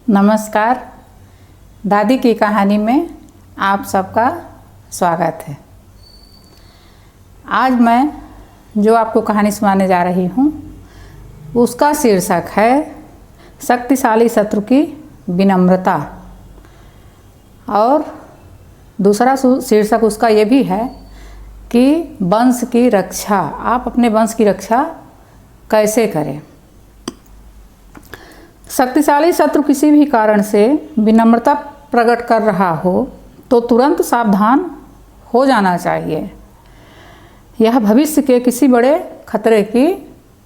नमस्कार। दादी की कहानी में आप सबका स्वागत है। आज मैं जो आपको कहानी सुनाने जा रही हूँ उसका शीर्षक है शक्तिशाली शत्रु की विनम्रता, और दूसरा शीर्षक उसका ये भी है कि वंश की रक्षा, आप अपने वंश की रक्षा कैसे करें। शक्तिशाली शत्रु किसी भी कारण से विनम्रता प्रकट कर रहा हो तो तुरंत सावधान हो जाना चाहिए। यह भविष्य के किसी बड़े खतरे की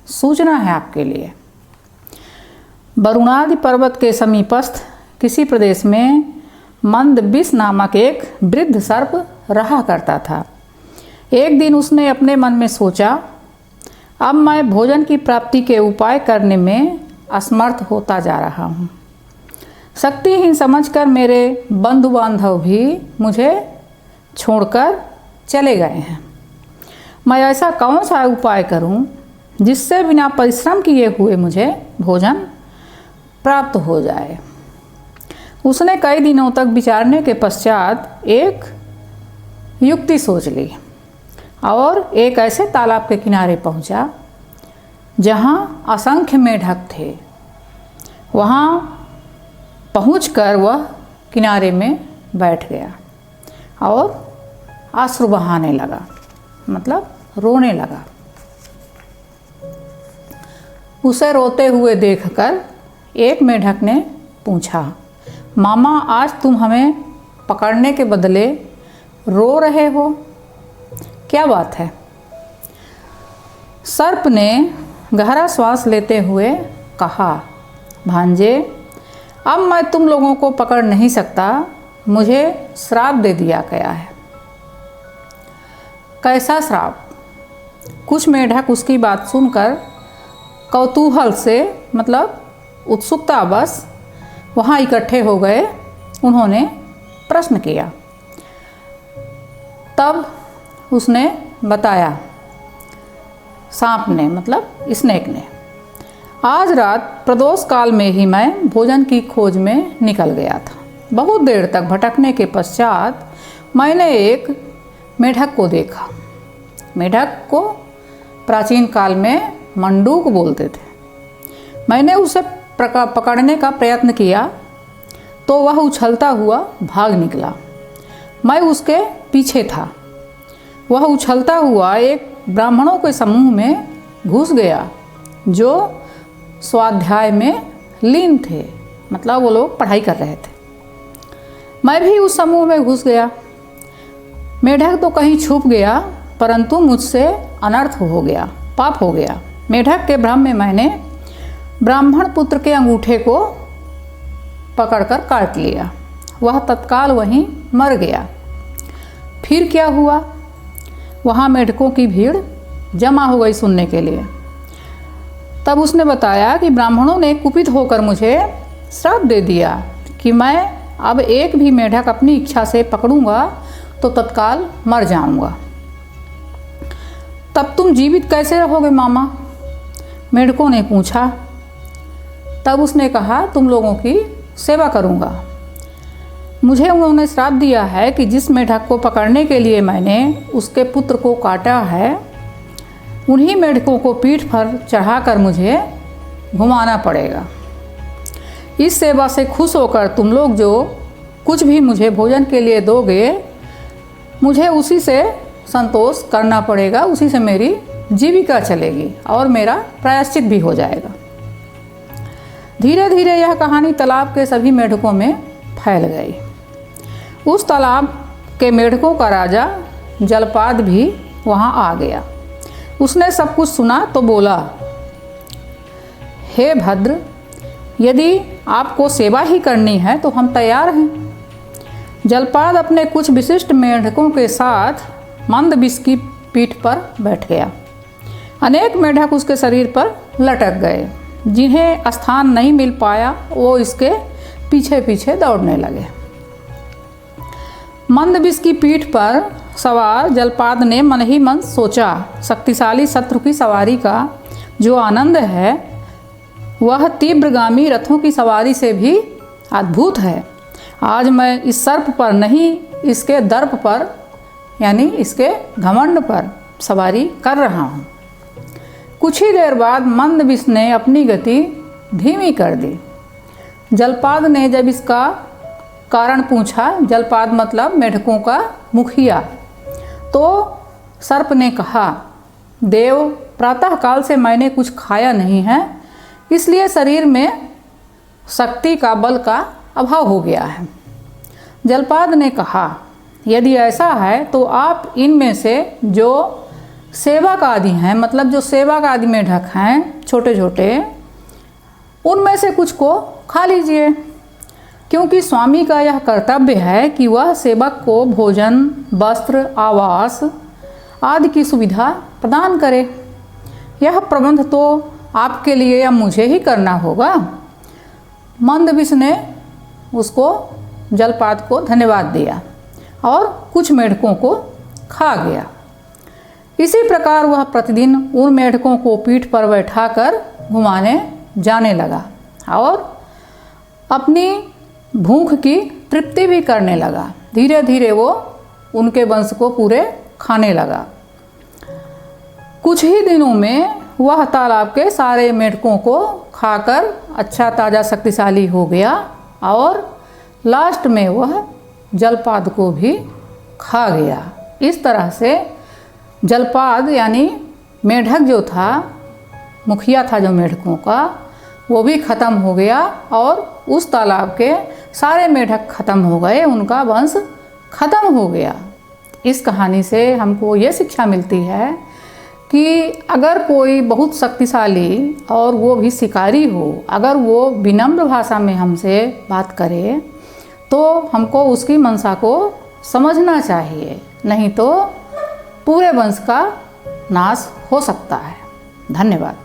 सूचना है आपके लिए। वरुणादि पर्वत के समीपस्थ किसी प्रदेश में मंदबिस नामक एक वृद्ध सर्प रहा करता था। एक दिन उसने अपने मन में सोचा, अब मैं भोजन की प्राप्ति के उपाय करने में असमर्थ होता जा रहा हूँ। शक्तिहीन समझकर मेरे बंधु बांधव भी मुझे छोड़कर चले गए हैं। मैं ऐसा कौन सा उपाय करूँ जिससे बिना परिश्रम किए हुए मुझे भोजन प्राप्त हो जाए। उसने कई दिनों तक विचारने के पश्चात एक युक्ति सोच ली और एक ऐसे तालाब के किनारे पहुँचा जहाँ असंख्य मेढक थे। वहाँ पहुंचकर वह किनारे में बैठ गया और अश्रु बहाने लगा, मतलब रोने लगा। उसे रोते हुए देखकर एक मेढक ने पूछा, मामा, आज तुम हमें पकड़ने के बदले रो रहे हो, क्या बात है? सर्प ने गहरा श्वास लेते हुए कहा, भांजे, अब मैं तुम लोगों को पकड़ नहीं सकता, मुझे श्राप दे दिया गया है। कैसा श्राप? कुछ मेढक उसकी बात सुनकर कौतूहल से, मतलब उत्सुकता बस, वहाँ इकट्ठे हो गए। उन्होंने प्रश्न किया। तब उसने बताया, सांप ने, मतलब स्नेक ने, आज रात प्रदोष काल में ही मैं भोजन की खोज में निकल गया था। बहुत देर तक भटकने के पश्चात मैंने एक मेढक को देखा। मेढक को प्राचीन काल में मंडूक बोलते थे। मैंने उसे पकड़ने का प्रयत्न किया तो वह उछलता हुआ भाग निकला। मैं उसके पीछे था। वह उछलता हुआ एक ब्राह्मणों के समूह में घुस गया जो स्वाध्याय में लीन थे, मतलब वो लोग पढ़ाई कर रहे थे। मैं भी उस समूह में घुस गया। मेढक तो कहीं छुप गया, परंतु मुझसे अनर्थ हो गया, पाप हो गया। मेढक के भ्रम में मैंने ब्राह्मण पुत्र के अंगूठे को पकड़कर काट लिया। वह तत्काल वहीं मर गया। फिर क्या हुआ? वहाँ मेढकों की भीड़ जमा हो गई सुनने के लिए। तब उसने बताया कि ब्राह्मणों ने कुपित होकर मुझे श्राप दे दिया कि मैं अब एक भी मेढक अपनी इच्छा से पकड़ूंगा तो तत्काल मर जाऊंगा। तब तुम जीवित कैसे रहोगे मामा? मेढकों ने पूछा। तब उसने कहा, तुम लोगों की सेवा करूंगा। मुझे उन्होंने श्राप दिया है कि जिस मेढक को पकड़ने के लिए मैंने उसके पुत्र को काटा है, उन्हीं मेढकों को पीठ पर चढ़ाकर मुझे घुमाना पड़ेगा। इस सेवा से खुश होकर तुम लोग जो कुछ भी मुझे भोजन के लिए दोगे, मुझे उसी से संतोष करना पड़ेगा, उसी से मेरी जीविका चलेगी और मेरा प्रायश्चित भी हो जाएगा। धीरे धीरे यह कहानी तालाब के सभी मेढकों में फैल गई। उस तालाब के मेढकों का राजा जलपाद भी वहाँ आ गया। उसने सब कुछ सुना तो बोला, हे भद्र, यदि आपको सेवा ही करनी है तो हम तैयार हैं। जलपाद अपने कुछ विशिष्ट मेढकों के साथ मंदबिस की पीठ पर बैठ गया। अनेक मेढक उसके शरीर पर लटक गए। जिन्हें स्थान नहीं मिल पाया वो इसके पीछे पीछे दौड़ने लगे। मंदबिस की पीठ पर सवार जलपाद ने मन ही मन सोचा, शक्तिशाली शत्रु की सवारी का जो आनंद है वह तीव्रगामी रथों की सवारी से भी अद्भुत है। आज मैं इस सर्प पर नहीं, इसके दर्प पर यानी इसके घमंड पर सवारी कर रहा हूँ। कुछ ही देर बाद मंद विष ने अपनी गति धीमी कर दी। जलपाद ने जब इसका कारण पूछा, जलपाद मतलब मेढकों का मुखिया, तो सर्प ने कहा, देव, प्रातःकाल से मैंने कुछ खाया नहीं है, इसलिए शरीर में शक्ति का, बल का अभाव हो गया है। जलपाद ने कहा, यदि ऐसा है तो आप इनमें से जो सेवक आदि हैं, मतलब जो सेवक आदि मेढक हैं छोटे छोटे, उनमें से कुछ को खा लीजिए, क्योंकि स्वामी का यह कर्तव्य है कि वह सेवक को भोजन, वस्त्र, आवास आदि की सुविधा प्रदान करे। यह प्रबंध तो आपके लिए या मुझे ही करना होगा। मंदविष ने उसको, जलपाद को धन्यवाद दिया और कुछ मेढकों को खा गया। इसी प्रकार वह प्रतिदिन उन मेढकों को पीठ पर बैठाकर घुमाने जाने लगा और अपनी भूख की तृप्ति भी करने लगा। धीरे धीरे वो उनके वंश को पूरे खाने लगा। कुछ ही दिनों में वह तालाब के सारे मेढकों को खाकर अच्छा ताज़ा शक्तिशाली हो गया और लास्ट में वह जलपाद को भी खा गया। इस तरह से जलपाद यानी मेढक जो था, मुखिया था जो मेढकों का, वो भी ख़त्म हो गया और उस तालाब के सारे मेढक ख़त्म हो गए, उनका वंश ख़त्म हो गया। इस कहानी से हमको ये शिक्षा मिलती है कि अगर कोई बहुत शक्तिशाली और वो भी शिकारी हो, अगर वो विनम्र भाषा में हमसे बात करे तो हमको उसकी मंशा को समझना चाहिए, नहीं तो पूरे वंश का नाश हो सकता है। धन्यवाद।